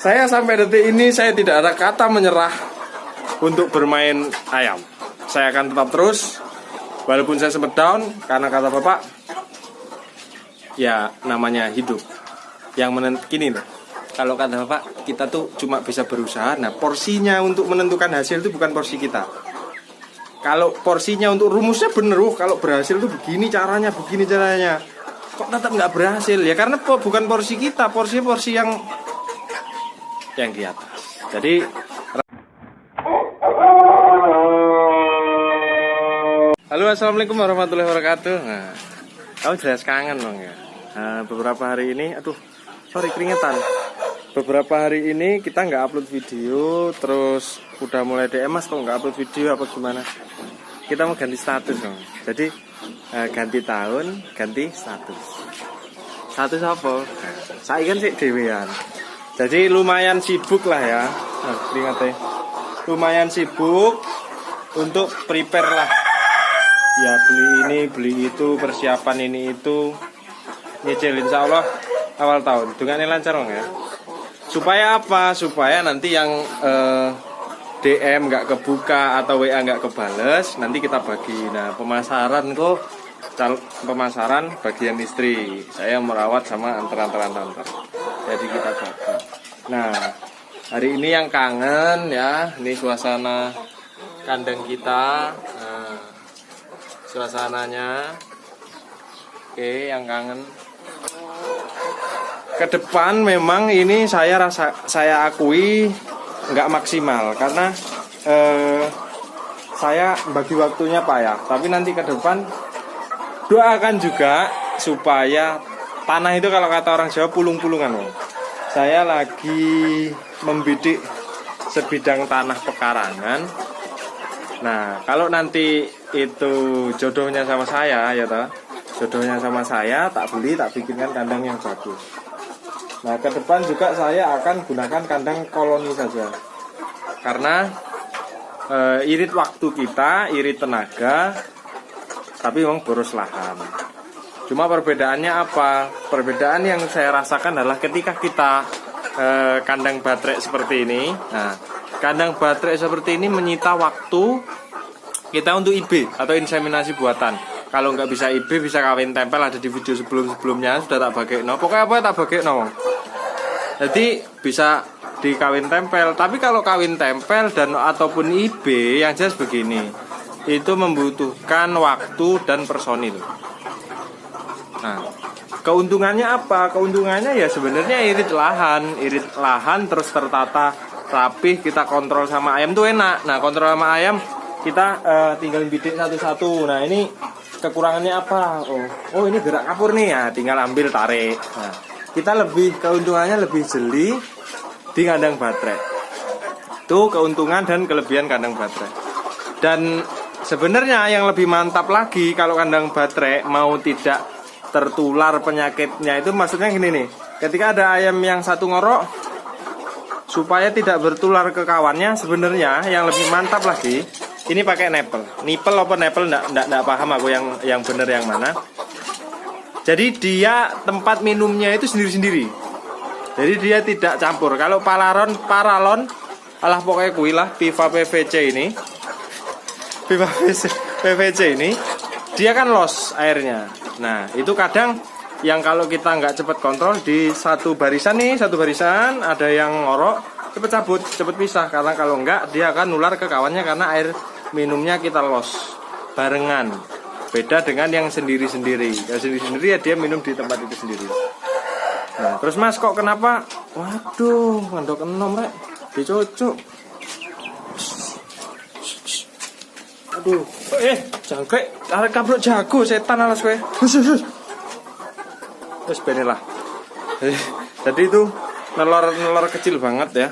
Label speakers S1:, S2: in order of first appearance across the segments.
S1: Saya sampai detik ini saya tidak ada kata menyerah untuk bermain ayam. Saya akan tetap terus, walaupun saya sempat down karena kata bapak, ya namanya hidup. Yang gini loh, kalau kata bapak kita tuh cuma bisa berusaha. Nah porsinya untuk menentukan hasil itu bukan porsi kita. Kalau porsinya untuk rumusnya bener, kalau berhasil tuh begini caranya, kok tetap nggak berhasil ya karena bukan porsi kita, porsi yang di atas. Jadi halo, assalamualaikum warahmatullahi wabarakatuh. Nah, kamu jelas kangen dong ya. Nah, beberapa hari ini, keringetan. Beberapa hari ini kita nggak upload video, terus udah mulai DM, Mas kok nggak upload video apa gimana? Kita mau ganti status dong. Jadi ganti tahun, ganti status. Status apa? Saya kan sih dewean. Jadi lumayan sibuk lah ya. Nah, keringatnya. Lumayan sibuk untuk prepare lah. Ya beli ini, beli itu, persiapan ini itu. Nyicil insya Allah awal tahun. Dengannya lancar dong ya. Supaya apa? Supaya nanti yang DM nggak kebuka atau WA nggak kebales, nanti kita bagi. Nah pemasaran bagian istri, saya merawat sama antar. Jadi kita bagi. Nah hari ini yang kangen ya, ini suasana kandang kita. Nah, suasananya, oke, yang kangen. Ke depan memang ini saya akui nggak maksimal karena saya bagi waktunya Pak ya. Tapi nanti ke depan doakan juga supaya tanah itu kalau kata orang Jawa pulung-pulungan. Saya lagi membidik sebidang tanah pekarangan. Nah kalau nanti itu jodohnya sama saya ya toh, jodohnya sama saya, tak beli, tak bikinkan kandang yang bagus. Nah ke depan juga saya akan gunakan kandang koloni saja. Karena irit waktu kita, irit tenaga, tapi memang boros lahan. Cuma perbedaannya apa? Perbedaan yang saya rasakan adalah ketika kita kandang baterai seperti ini. Nah, kandang baterai seperti ini menyita waktu kita untuk IB atau inseminasi buatan. Kalau nggak bisa IB bisa kawin tempel, ada di video sebelumnya sudah tak bagai no. Pokoknya apa tak bagai no. Jadi bisa dikawin tempel. Tapi kalau kawin tempel dan ataupun IB yang jelas begini, itu membutuhkan waktu dan personil. Nah, keuntungannya apa? Keuntungannya ya sebenarnya irit lahan terus tertata rapih, kita kontrol sama ayam tuh enak. Nah, kontrol sama ayam kita tinggal bidik satu-satu. Nah, ini kekurangannya apa? Oh ini gerak kapur nih ya, tinggal ambil tarik. Nah, kita keuntungannya lebih jeli di kandang baterai. Itu keuntungan dan kelebihan kandang baterai. Dan sebenarnya yang lebih mantap lagi kalau kandang baterai mau tidak tertular penyakitnya itu maksudnya gini nih. Ketika ada ayam yang satu ngorok, supaya tidak bertular ke kawannya, sebenarnya yang lebih mantap lagi ini pakai nipel apa nipel enggak paham aku yang bener yang mana. Jadi dia tempat minumnya itu sendiri-sendiri. Jadi dia tidak campur. Kalau paralon alah pokoknya kuilah Piva PVC ini. Piva PVC ini dia kan los airnya. Nah, itu kadang yang kalau kita nggak cepat kontrol di satu barisan ada yang ngorok, cepet cabut, cepet pisah karena kalau nggak dia akan nular ke kawannya karena air minumnya kita los barengan. Beda dengan yang sendiri-sendiri. Yang sendiri-sendiri ya dia minum di tempat itu sendiri. Nah, terus Mas kok kenapa? Waduh, ngandok enom rek. Dicocok. Aduh, jangkrik, arek kabruk jago setan alas kowe. Terus benilah. Jadi itu nelor kecil banget ya.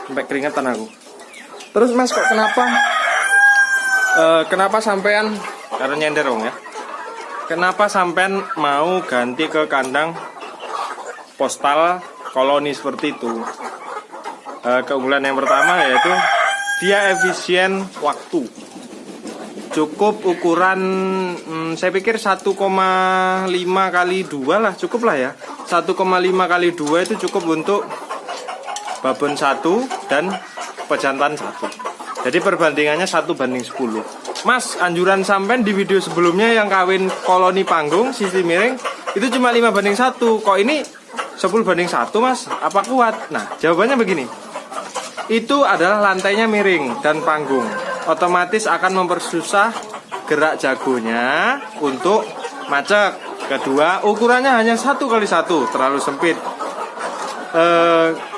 S1: Sampai keringetan aku. Terus Mas kok kenapa sampean karena nyender dong ya. Kenapa sampean mau ganti ke kandang postal koloni seperti itu? Keunggulan yang pertama yaitu dia efisien waktu. Cukup ukuran saya pikir 1,5 kali 2 lah, cukup lah ya. 1,5 kali 2 itu cukup untuk babon 1 dan pejantan 1. Jadi perbandingannya 1:10. Mas, anjuran sampean di video sebelumnya yang kawin koloni panggung sisi miring itu cuma 5:1. Kok ini 10:1, Mas? Apa kuat? Nah, jawabannya begini. Itu adalah lantainya miring dan panggung. Otomatis akan mempersusah gerak jagonya untuk macet. Kedua, ukurannya hanya 1x1, terlalu sempit.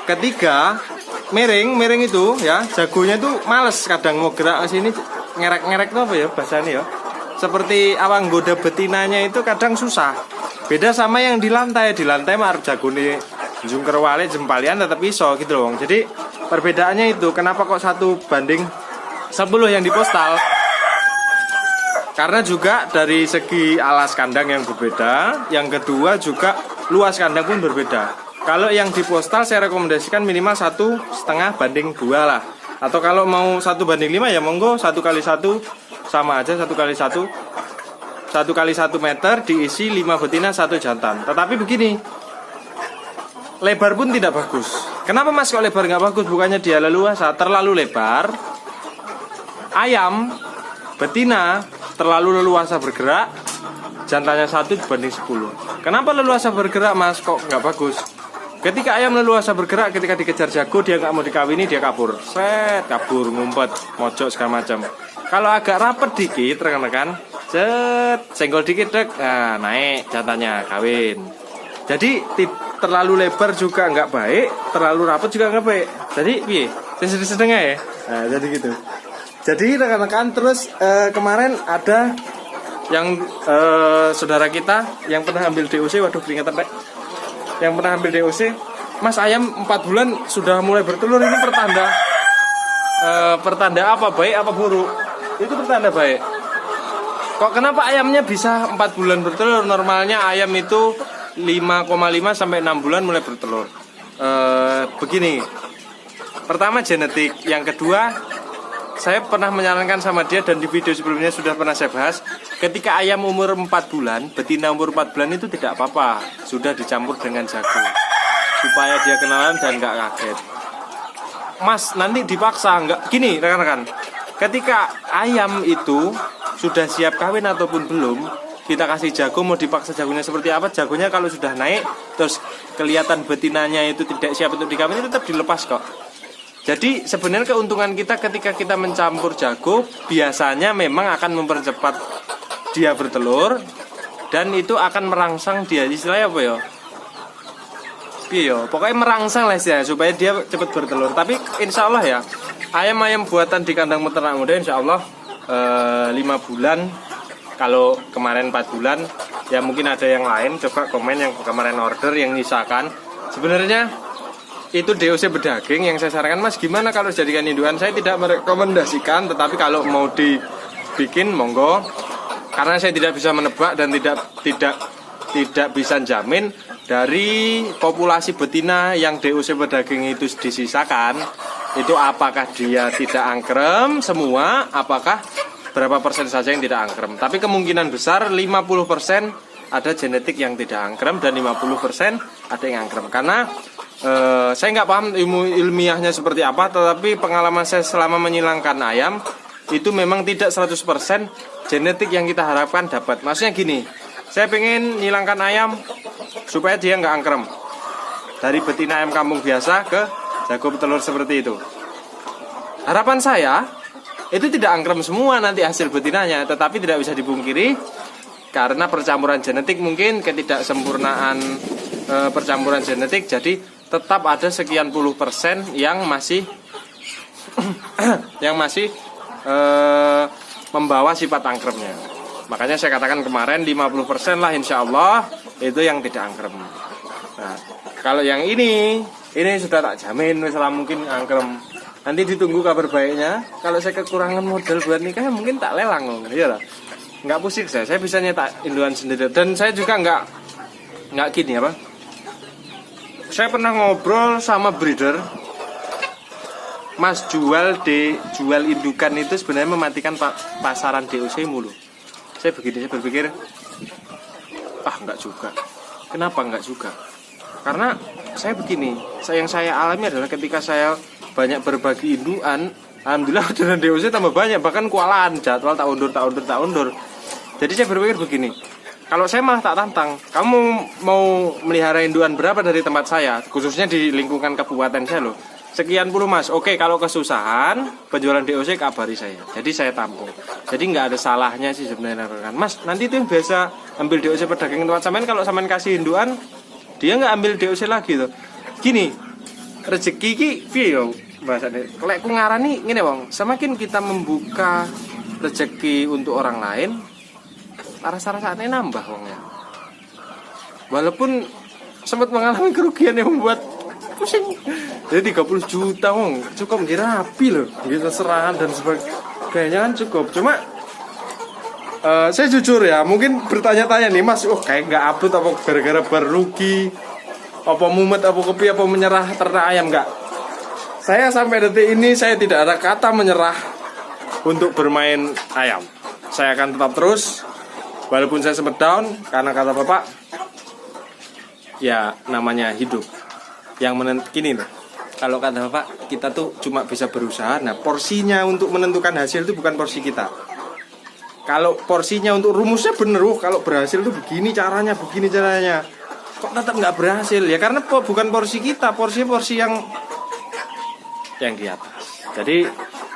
S1: Ketiga, miring itu ya, jagonya itu males kadang mau gerak ke sini, ngerek-ngerek tuh apa ya bahasanya ya. Seperti awang goda betinanya itu kadang susah. Beda sama yang di lantai mah jagone jungker wale jempalian tetap iso gitu loh. Jadi perbedaannya itu kenapa kok 1:10 yang di postal? Karena juga dari segi alas kandang yang berbeda, yang kedua juga luas kandang pun berbeda. Kalau yang di postal saya rekomendasikan minimal 1,5:2 lah. Atau kalau mau 1:5 ya monggo 1x1 sama aja 1x1 meter diisi 5 betina 1 jantan. Tetapi begini, lebar pun tidak bagus. Kenapa Mas kok lebar nggak bagus? Bukannya dia leluasa, terlalu lebar. Ayam betina terlalu leluasa bergerak, jantannya 1:10. Kenapa leluasa bergerak Mas kok nggak bagus? Ketika ayam leluasa bergerak, ketika dikejar jago dia nggak mau dikawini, dia kabur, kabur, ngumpet, mojok segala macam. Kalau agak rapet dikit rekan-rekan, senggol dikit dek, nah, naik jantannya kawin. Jadi terlalu lebar juga nggak baik, terlalu rapet juga nggak baik. Jadi piye? Sedang-sedang ya. Nah, jadi gitu. Jadi rekan-rekan terus kemarin ada yang saudara kita yang pernah ambil DOC, waduh peringatan Pak. Yang pernah ambil DOC, Mas ayam 4 bulan sudah mulai bertelur, ini pertanda apa, baik apa buruk? Itu pertanda baik. Kok kenapa ayamnya bisa 4 bulan bertelur? Normalnya ayam itu 5,5 sampai 6 bulan mulai bertelur. Begini, pertama genetik, yang kedua saya pernah menyarankan sama dia dan di video sebelumnya sudah pernah saya bahas, ketika ayam umur 4 bulan, betina umur 4 bulan itu tidak apa-apa, sudah dicampur dengan jago supaya dia kenalan dan nggak kaget. Mas, nanti dipaksa nggak? Gini rekan-rekan, ketika ayam itu sudah siap kawin ataupun belum, kita kasih jago, mau dipaksa jagonya seperti apa, jagonya kalau sudah naik terus kelihatan betinanya itu tidak siap untuk dikawin, itu tetap dilepas kok. Jadi sebenarnya keuntungan kita ketika kita mencampur jago biasanya memang akan mempercepat dia bertelur dan itu akan merangsang dia, istilahnya apa ya? Pokoknya merangsang lah ya supaya dia cepat bertelur. Tapi insya Allah ya, ayam-ayam buatan di kandang peternak muda insya Allah 5 bulan. Kalau kemarin 4 bulan, ya mungkin ada yang lain. Coba komen yang kemarin order yang nyisakan. Sebenarnya itu DOC berdaging yang saya sarankan, Mas gimana kalau jadikan indukan? Saya tidak merekomendasikan, tetapi kalau mau dibikin monggo, karena saya tidak bisa menebak dan tidak bisa jamin dari populasi betina yang DOC berdaging itu disisakan itu apakah dia tidak angkrem semua, apakah berapa persen saja yang tidak angkrem. Tapi kemungkinan besar 50% ada genetik yang tidak angkrem dan 50% ada yang angkrem. Karena saya nggak paham ilmiahnya seperti apa, tetapi pengalaman saya selama menyilangkan ayam itu memang tidak 100% genetik yang kita harapkan dapat. Maksudnya gini, saya pengen nyilangkan ayam supaya dia nggak angkrem dari betina ayam kampung biasa ke jago petelur seperti itu. Harapan saya itu tidak angkrem semua nanti hasil betinanya, tetapi tidak bisa dipungkiri karena percampuran genetik, mungkin ketidaksempurnaan percampuran genetik, jadi tetap ada sekian puluh persen yang masih membawa sifat angkremnya. Makanya saya katakan kemarin 50% lah insya Allah itu yang tidak angkrem. Nah, kalau yang ini sudah tak jamin misalnya mungkin angkrem. Nanti ditunggu kabar baiknya. Kalau saya kekurangan modal buat nikah mungkin tak lelang loh, iya lah. Nggak pusing saya bisa nyetak induan sendiri. Dan saya juga nggak gini apa. Saya pernah ngobrol sama breeder, Mas jual indukan itu sebenarnya mematikan pasaran DOC mulu. Saya berpikir, enggak juga. Kenapa enggak juga? Karena saya begini, yang saya alami adalah ketika saya banyak berbagi indukan, alhamdulillah orderan DOC tambah banyak, bahkan kewalahan jadwal tak undur. Jadi saya berpikir begini, kalau saya malah tak tantang, kamu mau melihara indukan berapa dari tempat saya, khususnya di lingkungan kabupaten saya loh, sekian puluh mas. Oke, kalau kesusahan penjualan DOC kabari saya, jadi saya tampung. Jadi nggak ada salahnya sih sebenarnya kan, mas. Nanti itu yang biasa ambil DOC pedagang tempat sampean, kalau sampean kasih indukan, dia nggak ambil DOC lagi tuh. Gini, rezeki ki piye yo bahasane. Lek ku ngarani ngene wong, semakin kita membuka rezeki untuk orang lain, rasa-rasanya nambah wong ya. Walaupun sempat mengalami kerugian yang membuat pusing. Jadi 30 juta wong, cukup nggih rapi loh. Nggih serahan dan sebagainya kan cukup. Cuma saya jujur ya, mungkin bertanya-tanya nih mas, kayak nggak upload apa gara-gara berugi, apa mumet, apa kopi, apa menyerah ternak ayam. Nggak. Saya sampai detik ini saya tidak ada kata menyerah untuk bermain ayam. Saya akan tetap terus, walaupun saya sempat down, karena kata bapak, ya namanya hidup. Yang gini loh, kalau kata bapak, kita tuh cuma bisa berusaha. Nah porsinya untuk menentukan hasil itu bukan porsi kita. Kalau porsinya untuk rumusnya bener, kalau berhasil tuh begini caranya, kok tetap nggak berhasil ya? Karena bukan porsi kita, porsi yang di atas. Jadi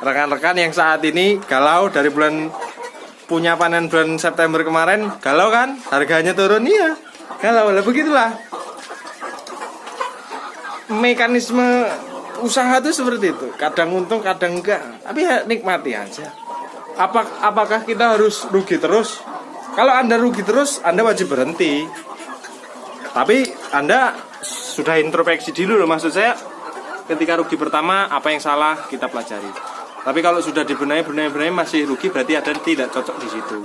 S1: rekan-rekan yang saat ini galau dari bulan punya panen bulan September kemarin, galau kan? Harganya turun, iya, galau lah, begitulah. Mekanisme usaha tuh seperti itu. Kadang untung, kadang enggak. Tapi ya nikmati aja. Apakah kita harus rugi terus? Kalau Anda rugi terus, Anda wajib berhenti. Tapi Anda sudah introspeksi dulu loh, maksud saya. Ketika rugi pertama, apa yang salah kita pelajari. Tapi kalau sudah dibenahi masih rugi, berarti ada tidak cocok di situ.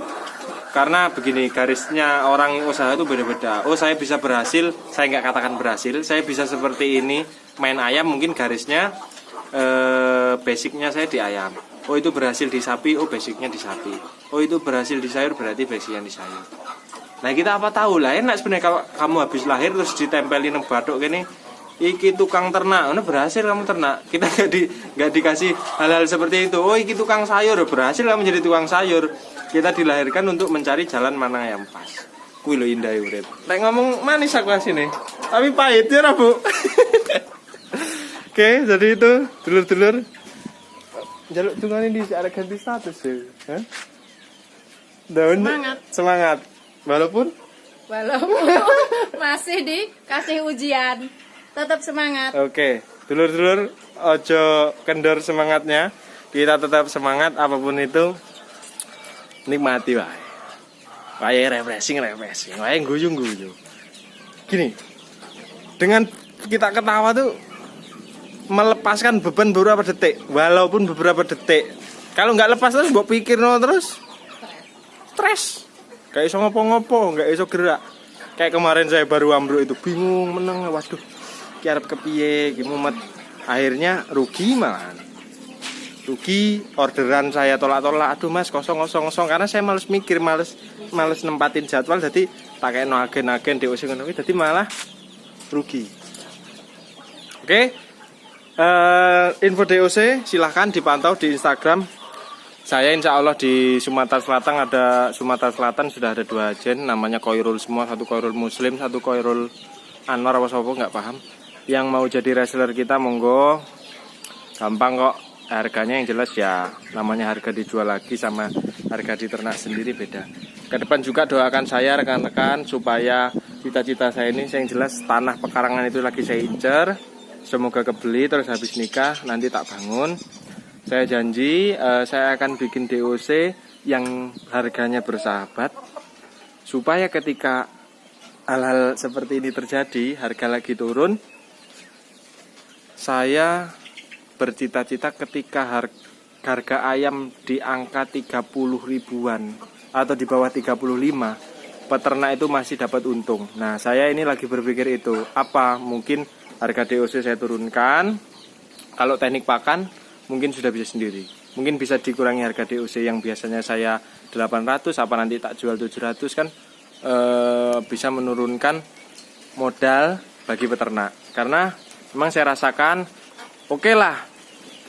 S1: Karena begini, garisnya orang usaha itu beda-beda. Oh, saya bisa berhasil, saya nggak katakan berhasil. Saya bisa seperti ini, main ayam, mungkin garisnya basicnya saya di ayam. Oh itu berhasil di sapi, oh basicnya di sapi. Oh itu berhasil di sayur, berarti basicnya di sayur. Nah kita apa tahu lah, enak sebenarnya kalau kamu habis lahir terus ditempelin batok gini, iki tukang ternak, nah berhasil kamu ternak. Kita nggak dikasih hal-hal seperti itu. Oh iki tukang sayur, berhasil kamu jadi tukang sayur. Kita dilahirkan untuk mencari jalan mana yang pas. Kuwi lho indah urip. Nek ngomong manis aku asine, tapi pahit ya Bu. Oke, jadi itu dulur-dulur. Jaluk tungane di arek ganti status ya. Daun semangat. Walaupun
S2: masih dikasih ujian, tetap semangat.
S1: Oke, dulur-dulur ojo kendor semangatnya. Kita tetap semangat apapun itu. Nikmati wae. Wae refreshing, wae guyung-guyung. Gini. Dengan kita ketawa tuh melepaskan beban beberapa detik, walaupun beberapa detik. Kalau nggak lepas terus mbok pikir terus stres. Gak iso ngopo-ngopo, gak iso gerak. Kayak kemarin saya baru ambruk itu, bingung meneng, waduh. Ki arep kepiye, ki mumet. Akhirnya rugi malahan. Rugi, orderan saya tolak-tolak. Aduh Mas, kosong karena saya males mikir, males nempatin jadwal, jadi tak kena agen-agen DOC ngono kuwi, dadi malah rugi. Oke. Info DOC silahkan dipantau di Instagram. Saya insya Allah di Sumatera Selatan sudah ada 2 agen, namanya Koirul semua, satu Koirul Muslim, satu Koirul Anwar apa sopo nggak paham. Yang mau jadi reseller kita monggo, gampang kok. Harganya yang jelas ya, namanya harga dijual lagi sama harga di ternak sendiri beda. Ke depan juga doakan saya rekan-rekan supaya cita-cita saya ini, yang jelas tanah pekarangan itu lagi saya incer. Semoga kebeli terus habis nikah nanti tak bangun. Saya janji saya akan bikin DOC yang harganya bersahabat, supaya ketika hal-hal seperti ini terjadi, harga lagi turun, saya bercita-cita ketika harga ayam di angka 30 ribuan atau di bawah 35, peternak itu masih dapat untung. Nah saya ini lagi berpikir itu, apa mungkin harga DOC saya turunkan. Kalau teknik pakan mungkin sudah bisa sendiri. Mungkin bisa dikurangi harga DOC yang biasanya saya 800, apa nanti tak jual 700 kan, bisa menurunkan modal bagi peternak. Karena memang saya rasakan oke lah,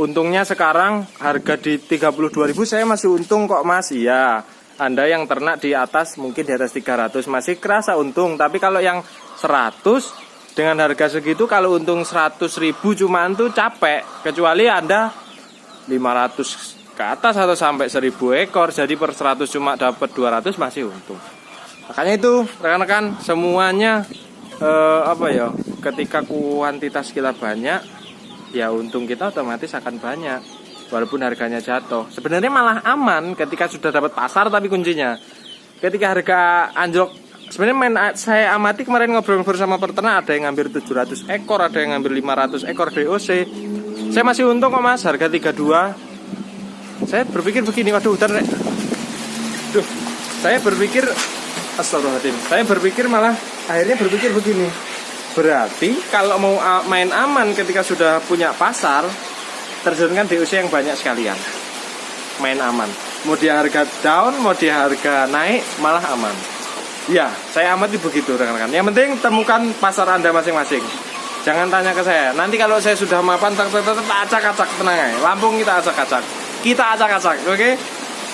S1: untungnya sekarang harga di 32.000 saya masih untung kok Mas. Iya, Anda yang ternak di atas mungkin di atas 300 masih kerasa untung. Tapi kalau yang 100 dengan harga segitu, kalau untung 100.000 cuman tuh capek. Kecuali Anda 500 ke atas atau sampai 1.000 ekor, jadi per 100 cuma dapat 200 masih untung. Makanya itu rekan-rekan semuanya ketika kuantitas kita banyak, ya untung kita otomatis akan banyak walaupun harganya jatuh. Sebenarnya malah aman ketika sudah dapat pasar, tapi kuncinya ketika harga anjlok. Sebenarnya saya amati kemarin ngobrol-ngobrol sama peternak, ada yang ngambil 700 ekor, ada yang ngambil 500 ekor DOC. Saya masih untung kok Mas, harga 32. Saya berpikir begini, waduh hutan rek. Duh, saya berpikir astagfirullahaladzim. Saya berpikir malah akhirnya berpikir begini. Berarti kalau mau main aman ketika sudah punya pasar, terjunkan DOC yang banyak sekalian. Main aman. Mau dia harga down, mau dia harga naik, malah aman. Ya, saya amati begitu rekan-rekan. Yang penting temukan pasar Anda masing-masing. Jangan tanya ke saya. Nanti kalau saya sudah mapan, acak-acak, tenang aja. Lampung kita acak-acak. Kita acak-acak, oke?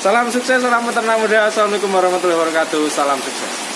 S1: Salam sukses, salam peternak muda. Assalamualaikum warahmatullahi wabarakatuh. Salam sukses.